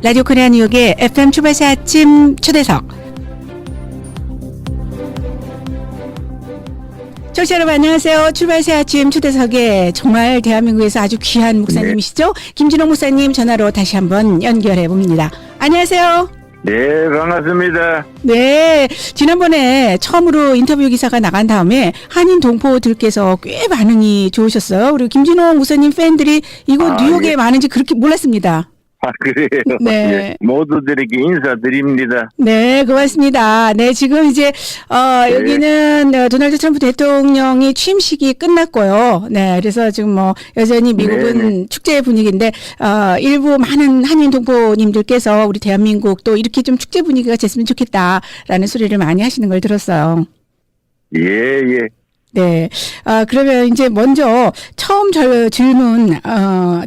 라디오 코리아 뉴욕의 FM 출발새 아침 초대석. 청취자 여러분 안녕하세요. 출발새 아침 초대석에 정말 대한민국에서 아주 귀한 목사님이시죠? 김진홍 목사님 전화로 다시 한번 연결해 봅니다. 안녕하세요. 네, 반갑습니다. 네, 지난번에 처음으로 인터뷰 기사가 나간 다음에 한인 동포들께서 꽤 반응이 좋으셨어요. 그리고 김진홍 목사님 팬들이 이곳 뉴욕에 예. 많은지 그렇게 몰랐습니다. 아, 그래요? 네. 예, 모두들에게 인사드립니다. 네, 고맙습니다. 네, 지금 이제 여기는 도널드 트럼프 대통령이 취임식이 끝났고요. 네, 그래서 지금 뭐 여전히 미국은 네. 축제 분위기인데 일부 많은 한인 동포님들께서 우리 대한민국 또 이렇게 좀 축제 분위기가 됐으면 좋겠다라는 소리를 많이 하시는 걸 들었어요. 예, 예. 네. 그러면 이제 먼저 처음 질문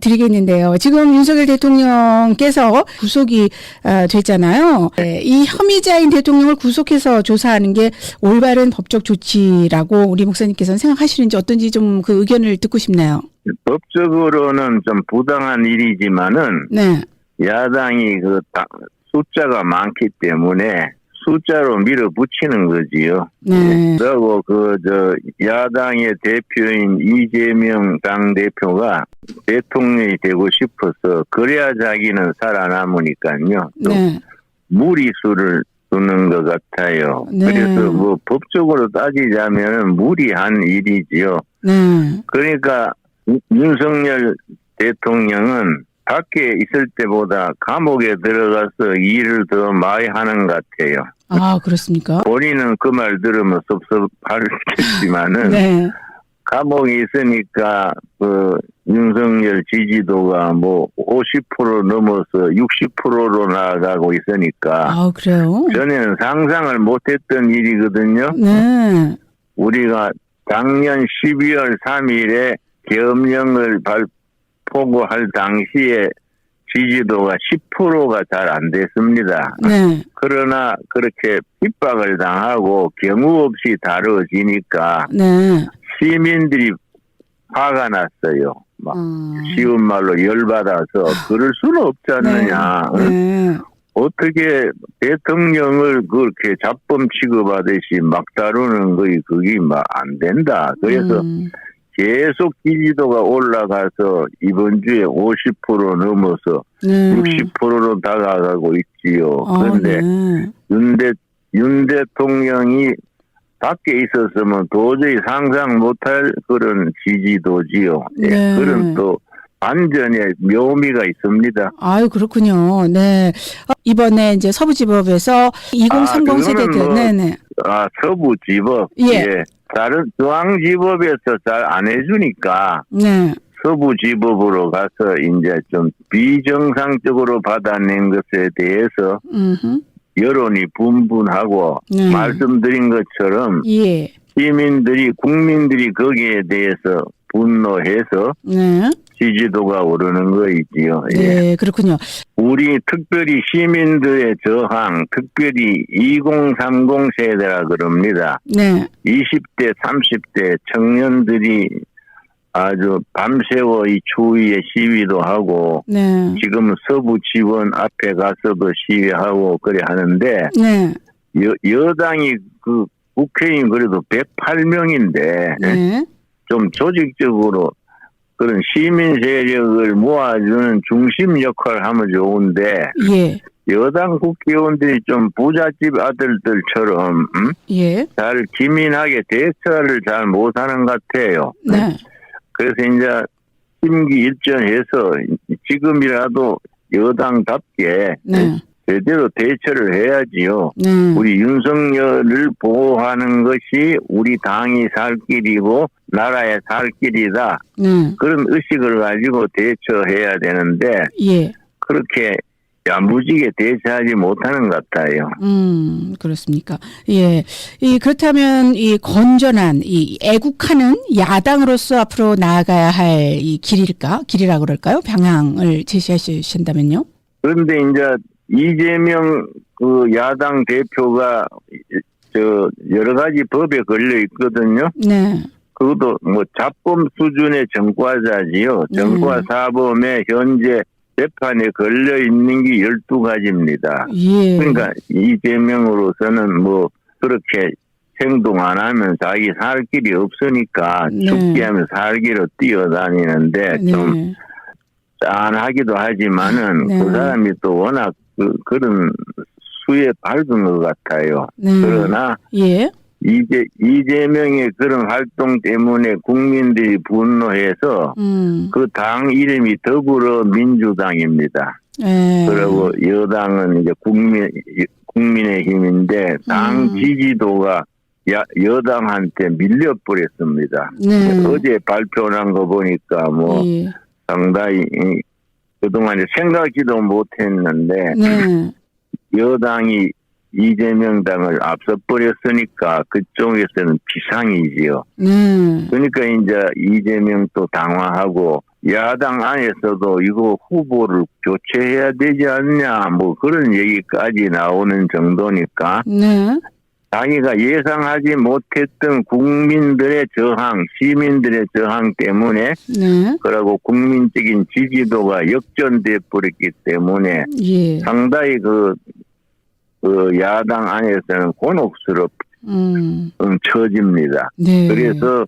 드리겠는데요. 지금 윤석열 대통령께서 구속이 됐잖아요. 네, 이 혐의자인 대통령을 구속해서 조사하는 게 올바른 법적 조치라고 우리 목사님께서는 생각하시는지 어떤지 좀 그 의견을 듣고 싶네요. 법적으로는 좀 부당한 일이지만은 네. 야당이 숫자가 많기 때문에 숫자로 밀어붙이는 거지요. 네. 그리고 야당의 대표인 이재명 당대표가 대통령이 되고 싶어서 그래야 자기는 살아남으니까요. 또 네. 무리수를 두는 것 같아요. 네. 그래서 뭐 법적으로 따지자면 무리한 일이지요. 네. 그러니까 윤석열 대통령은 밖에 있을 때보다 감옥에 들어가서 일을 더 많이 하는 것 같아요. 아, 그렇습니까? 본인은 그 말 들으면 섭섭하겠지만은 네. 감옥에 있으니까 윤석열 지지도가 뭐 50% 넘어서 60%로 나아가고 있으니까 아, 그래요? 전에는 상상을 못했던 일이거든요. 네. 우리가 작년 12월 3일에 계엄령을 보고할 당시에 지지도가 10%가 잘 안 됐습니다. 네. 그러나 그렇게 핍박을 당하고 경우 없이 다뤄지니까 네. 시민들이 화가 났어요. 막 쉬운 말로 열받아서 그럴 수는 없지 않느냐. 네. 어떻게 대통령을 그렇게 잡범 취급하듯이 막 다루는 거이 그게 막 안 된다. 그래서 계속 지지도가 올라가서 이번 주에 50% 넘어서 60%로 다가가고 있지요. 그런데 네. 윤 대통령이 밖에 있었으면 도저히 상상 못할 그런 지지도지요. 네. 네. 그런 또 반전의 묘미가 있습니다. 아유, 그렇군요. 네. 이번에 이제 서부지법에서 2030 세대들, 네네. 서부지법. 예. 예. 다른 중앙지법에서 잘 안 해주니까 네. 서부지법으로 가서 이제 좀 비정상적으로 받아낸 것에 대해서 여론이 분분하고 네. 말씀드린 것처럼 예. 국민들이 거기에 대해서 분노해서 네. 지지도가 오르는 거이지요. 네, 그렇군요. 우리 특별히 시민들의 저항, 특별히 2030 세대라 그럽니다. 네. 20대, 30대 청년들이 아주 밤새워 이 추위에 시위도 하고 네. 지금 서부지원 앞에 가서도 시위하고 그래 하는데 네. 여당이 국회의원 그래도 108명인데 네. 좀 조직적으로 그런 시민 세력을 모아주는 중심 역할을 하면 좋은데 예. 여당 국회의원들이 좀 부잣집 아들들처럼 예. 잘 기민하게 대처를 잘 못하는 것 같아요. 네. 그래서 이제 심기일전해서 지금이라도 여당답게 네. 제대로 대처를 해야지요. 네. 우리 윤석열을 보호하는 것이 우리 당이 살 길이고 나라의 살 길이다. 네. 그런 의식을 가지고 대처해야 되는데 예. 그렇게 야무지게 대처하지 못하는 것 같아요. 그렇습니까? 예. 그렇다면 이 건전한 이 애국하는 야당으로서 앞으로 나아가야 할 이 길이라 그럴까요? 방향을 제시하신다면요? 그런데 이제 이재명 야당 대표가 여러 가지 법에 걸려 있거든요. 네. 그것도 뭐 잡범 수준의 전과자지요. 전과 사범에 현재 재판에 걸려 있는 게 12가지입니다. 예. 그러니까 이재명으로서는 뭐 그렇게 행동 안 하면 자기 살 길이 없으니까 네. 죽기 하면 살기로 뛰어다니는데 네. 좀 짠하기도 하지만은 네. 그 사람이 또 워낙 그런 수에 밝은 것 같아요. 네. 그러나 예. 이재명의 그런 활동 때문에 국민들이 분노해서 그 당 이름이 더불어민주당입니다. 예. 그리고 여당은 이제 국민의힘인데 당 지지도가 여당한테 밀려버렸습니다. 네. 어제 발표한 거 보니까 뭐 예. 상당히 그동안에 생각지도 못했는데 네. 여당이 이재명 당을 앞서버렸으니까 그쪽에서는 비상이지요. 네. 그러니까 이제 이재명도 당황하고 야당 안에서도 이거 후보를 교체해야 되지 않냐 뭐 그런 얘기까지 나오는 정도니까 네. 자기가 예상하지 못했던 국민들의 저항, 시민들의 저항 때문에 네. 그리고 국민적인 지지도가 역전돼 버렸기 때문에 예. 상당히 그 야당 안에서는 처집니다. 네. 그래서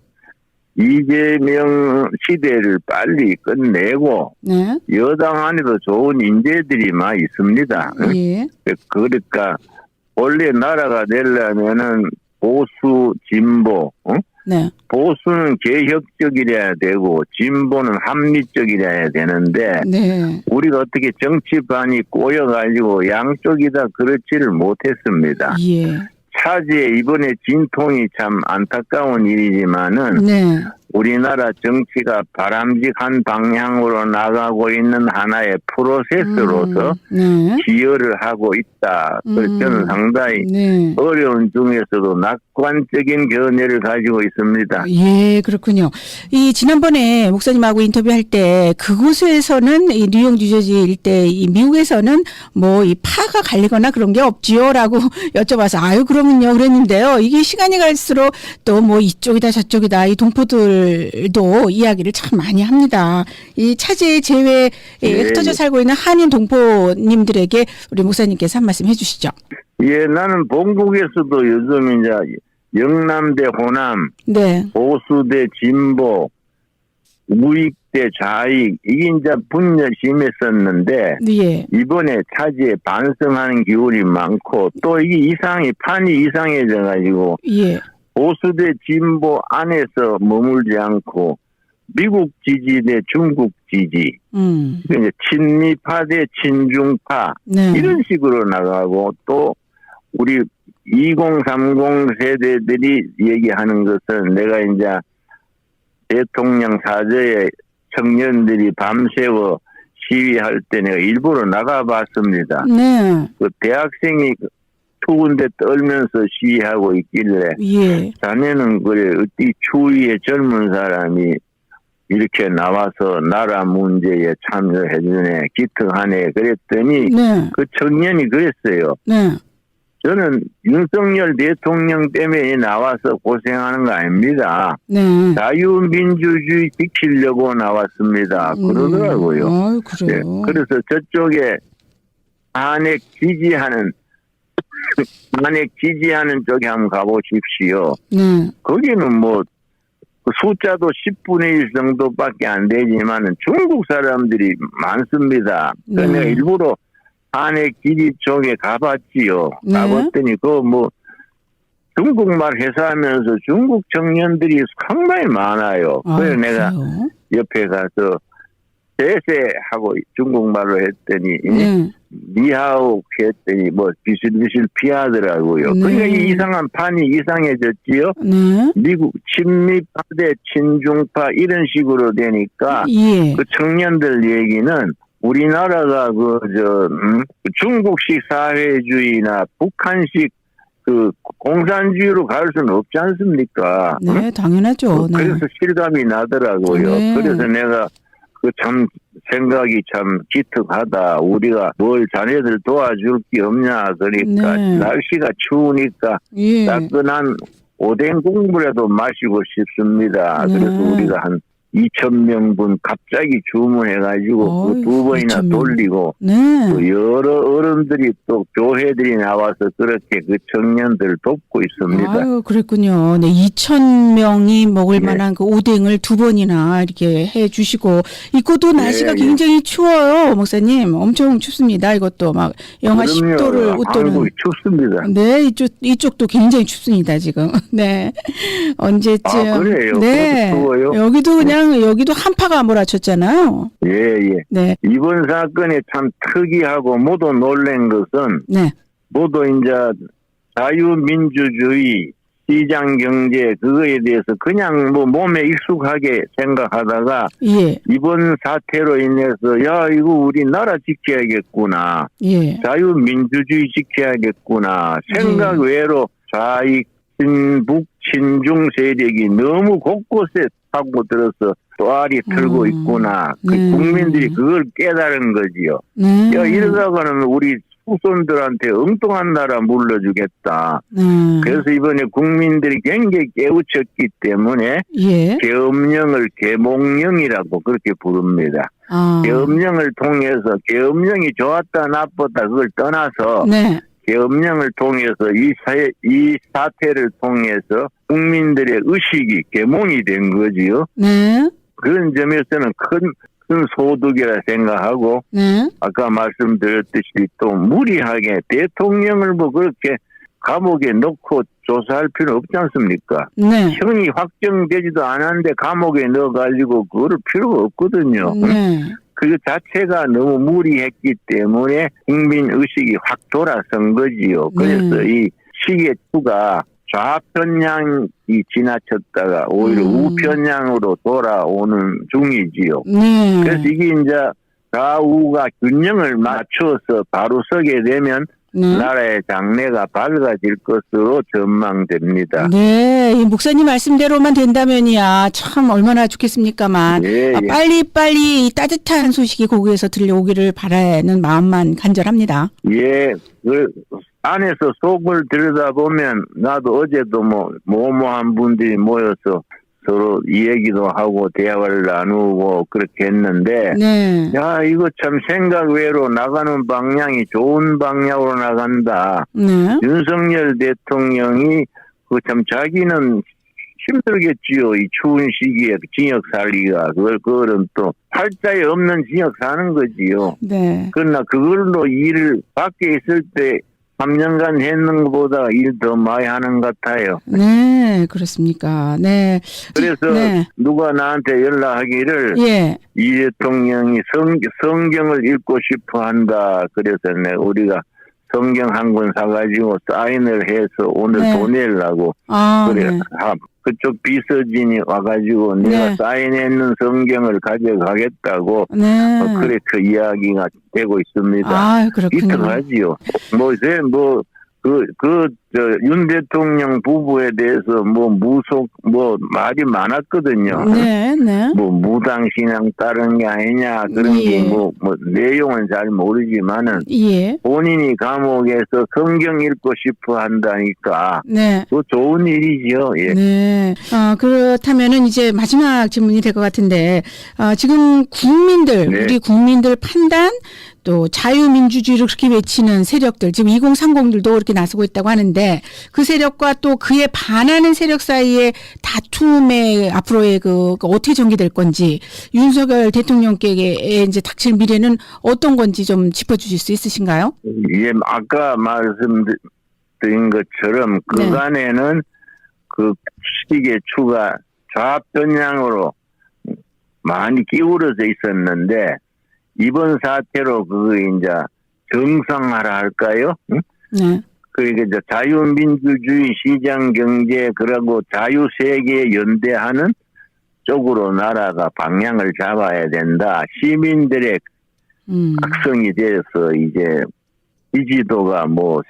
이재명 시대를 빨리 끝내고 네. 여당 안에도 좋은 인재들이 많이 있습니다. 예. 그러니까 원래 나라가 되려면은 보수, 진보, 네. 보수는 개혁적이라야 되고 진보는 합리적이라야 되는데 네. 우리가 어떻게 정치판이 꼬여가지고 양쪽이 다 그렇지를 못했습니다. 예. 차지에 이번에 진통이 참 안타까운 일이지만은 네. 우리나라 정치가 바람직한 방향으로 나가고 있는 하나의 프로세스로서 네. 기여를 하고 있다. 그래서 저는 상당히 네. 어려운 중에서도 낙관적인 견해를 가지고 있습니다. 예, 그렇군요. 이 지난번에 목사님하고 인터뷰할 때 그곳에서는 이 뉴욕 뉴저지 일대 이 미국에서는 뭐 이 파가 갈리거나 그런 게 없지요라고 여쭤봐서 아유 그러면요 그랬는데요. 이게 시간이 갈수록 또 뭐 이쪽이다 저쪽이다 이 동포들도 이야기를 참 많이 합니다. 이 차제 제외에 흩어져 살고 있는 한인 동포님들에게 우리 목사님께서 한 말씀 해주시죠. 예, 나는 본국에서도 요즘 이제 영남대 호남, 네. 보수대 진보, 우익대 좌익 이게 이제 분열 심했었는데 예. 이번에 차지에 반성하는 기울이 많고 또 이게 판이 이상해져 가지고 예. 보수대 진보 안에서 머물지 않고 미국 지지 대 중국 지지, 이제 친미파 대 친중파 네. 이런 식으로 나가고 또 우리 2030 세대들이 얘기하는 것은 내가 이제 대통령 사저에 청년들이 밤새워 시위할 때 내가 일부러 나가봤습니다. 네. 그 대학생이 추운데 떨면서 시위하고 있길래 예. 자네는 그래 어디 추위에 젊은 사람이 이렇게 나와서 나라 문제에 참여해주네 기특하네 그랬더니 네. 그 청년이 그랬어요. 네. 저는 윤석열 대통령 때문에 나와서 고생하는 거 아닙니다. 네. 자유민주주의 지키려고 나왔습니다. 그러더라고요. 아, 그래요. 네. 그래서 저쪽에 탄핵 지지하는 쪽에 한번 가보십시오. 네. 거기는 뭐 숫자도 10분의 1 정도밖에 안 되지만 중국 사람들이 많습니다. 네. 내가 일부러 탄핵 지지 쪽에 가봤지요. 네. 가봤더니 중국말 회사하면서 중국 청년들이 상당히 많아요. 그래서 내가 그래요? 옆에 가서 대세하고 중국말로 했더니 네. 니하오 했더니 뭐 비실비실 피하더라고요. 네. 그러니까 이 이상한 판이 이상해졌지요. 네. 미국 친미파 대 친중파 이런 식으로 되니까 예. 그 청년들 얘기는 우리나라가 중국식 사회주의나 북한식 그 공산주의로 갈 수는 없지 않습니까? 네, 당연하죠. 네. 그래서 실감이 나더라고요. 네. 그래서 내가 참 생각이 참 기특하다. 우리가 뭘 자네들 도와줄 게 없냐. 그러니까 네. 날씨가 추우니까 예. 따끈한 오뎅 국물이라도 마시고 싶습니다. 네. 그래서 우리가 한 2,000명분 갑자기 주문해가지고 그 두 번이나 2,000명. 돌리고 네. 또 여러 어른들이 또 교회들이 나와서 그렇게 그 청년들을 돕고 있습니다. 아유, 그랬군요. 네, 2,000명이 먹을 네. 만한 그 오뎅을 두 번이나 이렇게 해 주시고, 이것도 날씨가 예. 굉장히 추워요, 목사님. 엄청 춥습니다. 이것도 막 영하 10도를 웃도는. 한국이 춥습니다. 네, 이쪽도 굉장히 춥습니다, 지금. 네. 언제쯤. 아, 그래요? 네. 그것도 추워요? 여기도 여기도 한파가 몰아쳤잖아요. 예. 네. 이번 사건이 참 특이하고 모두 놀란 것은 네. 모두 이제 자유민주주의, 시장경제 그거에 대해서 그냥 뭐 몸에 익숙하게 생각하다가 예. 이번 사태로 인해서 야 이거 우리나라 지켜야겠구나. 예. 자유민주주의 지켜야겠구나. 생각 외로 좌익, 친북, 친중 세력이 너무 곳곳에 파고 들어서 또알이 틀고 있구나. 그 네. 국민들이 그걸 깨달은 거지요. 네. 야 이러다가는 우리 후손들한테 엉뚱한 나라 물러주겠다. 네. 그래서 이번에 국민들이 굉장히 깨우쳤기 때문에 예. 계엄령을 계몽령이라고 그렇게 부릅니다. 아. 계엄령을 통해서 계엄령이 좋았다 나빴다 그걸 떠나서 네. 계엄령을 통해서 이 사태를 통해서 국민들의 의식이 계몽이 된 거지요. 네. 그런 점에서는 큰 소득이라 생각하고 네. 아까 말씀드렸듯이 또 무리하게 대통령을 뭐 그렇게 감옥에 넣고 조사할 필요 없지 않습니까? 네. 형이 확정되지도 않았는데 감옥에 넣어가지고 그럴 필요가 없거든요. 네. 그 자체가 너무 무리했기 때문에 국민 의식이 확 돌아선 거지요. 그래서 이 시기의 추가 좌편향이 지나쳤다가 오히려 우편향으로 돌아오는 중이지요. 네. 그래서 이게 이제 좌우가 균형을 맞춰서 바로 서게 되면 네. 나라의 장래가 밝아질 것으로 전망됩니다. 네, 이 목사님 말씀대로만 된다면이야 참 얼마나 좋겠습니까만 예, 예. 빨리 이 따뜻한 소식이 거기에서 들려오기를 바라는 마음만 간절합니다. 예, 그 안에서 속을 들여다보면 나도 어제도 모모한 분들이 모여서 서로 이 얘기도 하고 대화를 나누고 그렇게 했는데 네, 야 이거 참 생각 외로 나가는 방향이 좋은 방향으로 나간다. 네, 윤석열 대통령이 그 참 자기는 힘들겠지요. 이 추운 시기에 징역 살기가 그거는 또 팔자에 없는 징역 사는 거지요. 네, 그러나 그걸로 일을 밖에 있을 때 3년간 했는 것보다 일 더 많이 하는 것 같아요. 네, 그렇습니까? 네, 그래서 네. 누가 나한테 연락하기를 예, 이 대통령이 성경을 읽고 싶어 한다. 그래서 우리가 성경 한 권 사가지고 사인을 해서 오늘 네. 보내려고. 그래. 네. 그쪽 비서진이 와가지고 내가 네. 사인했는 성경을 가져가겠다고 네. 그래 그 이야기가 되고 있습니다. 아, 그렇군요. 이틀하지요. 윤 대통령 부부에 대해서 말이 많았거든요. 네, 네. 무당신앙 따른 게 아니냐, 그런 예. 게 내용은 잘 모르지만은, 예, 본인이 감옥에서 성경 읽고 싶어 한다니까, 네. 또 좋은 일이죠, 예. 네. 그렇다면은 이제 마지막 질문이 될 것 같은데, 지금 네. 우리 국민들 판단, 또 자유민주주의를 그렇게 외치는 세력들, 지금 2030들도 그렇게 나서고 있다고 하는데, 그 세력과 또 그에 반하는 세력 사이의 다툼의 앞으로의 어떻게 전개될 건지, 윤석열 대통령께 이제 닥칠 미래는 어떤 건지 좀 짚어주실 수 있으신가요? 예, 아까 말씀드린 것처럼 그간에는 그 시기의 추가 좌편향으로 많이 기울어져 있었는데 이번 사태로 이제 정상화라 할까요? 응? 네. 그러니까 이제 자유민주주의 시장경제 그리고 자유세계 연대하는 쪽으로 나라가 방향을 잡아야 된다. 시민들의 각성이 돼서 이제 지지도가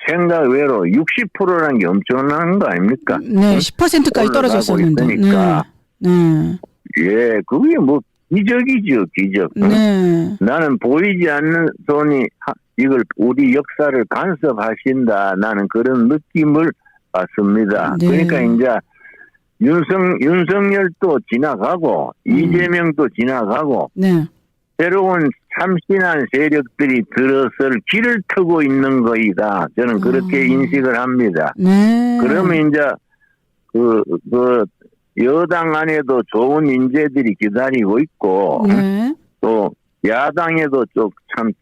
생각 외로 60%라는 게 엄청난 거 아닙니까? 네, 10%까지 떨어졌었는데. 있으니까. 네. 예, 그게 기적이죠, 기적. 네. 나는 보이지 않는 손이 이걸 우리 역사를 간섭하신다. 나는 그런 느낌을 받습니다. 네. 그러니까 이제 윤석열도 지나가고, 이재명도 지나가고, 네. 새로운 참신한 세력들이 들어설 길을 트고 있는 거이다. 저는 그렇게 인식을 합니다. 네. 그러면 이제, 여당 안에도 좋은 인재들이 기다리고 있고, 네. 또, 야당에도 좀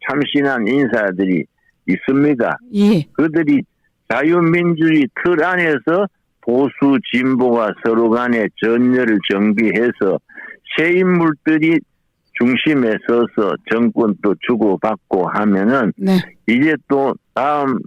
참신한 인사들이 있습니다. 예. 그들이 자유민주주의 틀 안에서 보수 진보가 서로 간에 전열을 정비해서 새 인물들이 중심에 서서 정권도 주고받고 하면은 네. 이제 또 다음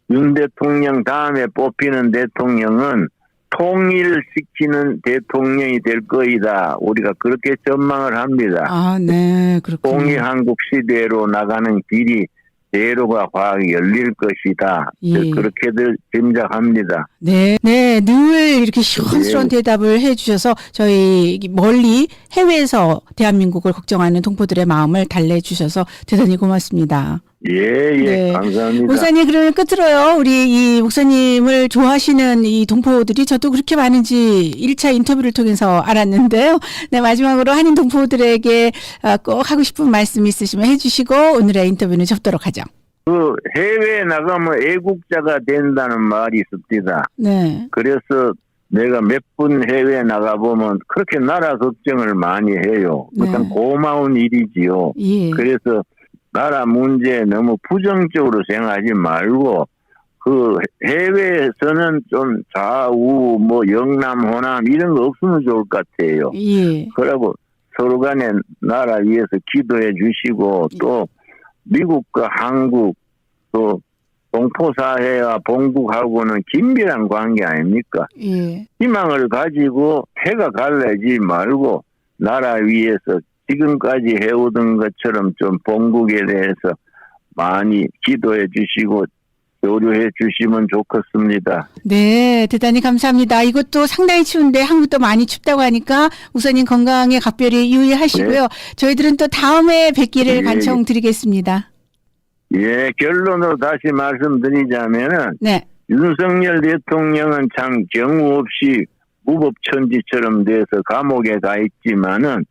윤 대통령 다음에 뽑히는 대통령은 통일시키는 대통령이 될 거이다. 우리가 그렇게 전망을 합니다. 아, 네. 그렇군요. 통일한국 시대로 나가는 길이 대로가 과학이 열릴 것이다. 예. 그렇게들 짐작합니다. 네, 네, 늘 이렇게 시원스러운 예. 대답을 해주셔서 저희 멀리 해외에서 대한민국을 걱정하는 동포들의 마음을 달래주셔서 대단히 고맙습니다. 예, 예, 네. 감사합니다. 목사님, 그러면 끝으로요, 우리 이 목사님을 좋아하시는 이 동포들이 저도 그렇게 많은지 1차 인터뷰를 통해서 알았는데요. 네, 마지막으로 한인 동포들에게 꼭 하고 싶은 말씀 있으시면 해주시고 오늘의 인터뷰는 접도록 하죠. 그 해외에 나가면 애국자가 된다는 말이 있습니다. 네. 그래서 내가 몇 분 해외에 나가보면 그렇게 나라 걱정을 많이 해요. 네. 참 고마운 일이지요. 예. 그래서 나라 문제에 너무 부정적으로 생각하지 말고 그 해외에서는 좀 좌우 뭐 영남 호남 이런 거 없으면 좋을 것 같아요. 예. 그러고 서로 간에 나라 위해서 기도해 주시고 또 미국과 한국 또 동포사회와 본국하고는 긴밀한 관계 아닙니까? 예. 희망을 가지고 해가 갈라지 말고 나라 위해서 지금까지 해오던 것처럼 좀 본국에 대해서 많이 기도해 주시고 교류해 주시면 좋겠습니다. 네, 대단히 감사합니다. 이것도 상당히 추운데 한국도 많이 춥다고 하니까 우선님 건강에 각별히 유의하시고요. 네. 저희들은 또 다음에 뵙기를 예, 간청드리겠습니다. 예, 결론으로 다시 말씀드리자면은 네, 윤석열 대통령은 참 경우 없이 무법천지처럼 돼서 감옥에 가 있지만은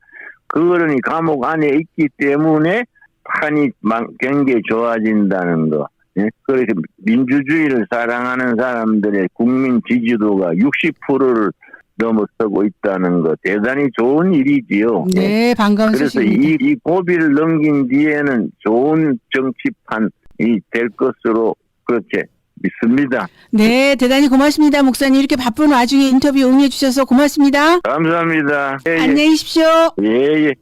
그러니 감옥 안에 있기 때문에 판이 굉장히 좋아진다는 거. 예? 그래서 민주주의를 사랑하는 사람들의 국민 지지도가 60%를 넘어서고 있다는 거 대단히 좋은 일이지요. 네, 반가운 그래서 소식입니다. 이 고비를 넘긴 뒤에는 좋은 정치판이 될 것으로 그렇게 믿습니다. 네, 대단히 고맙습니다. 목사님 이렇게 바쁜 와중에 인터뷰 응해 주셔서 고맙습니다. 감사합니다. 예, 안녕히 계십시오. 예, 예.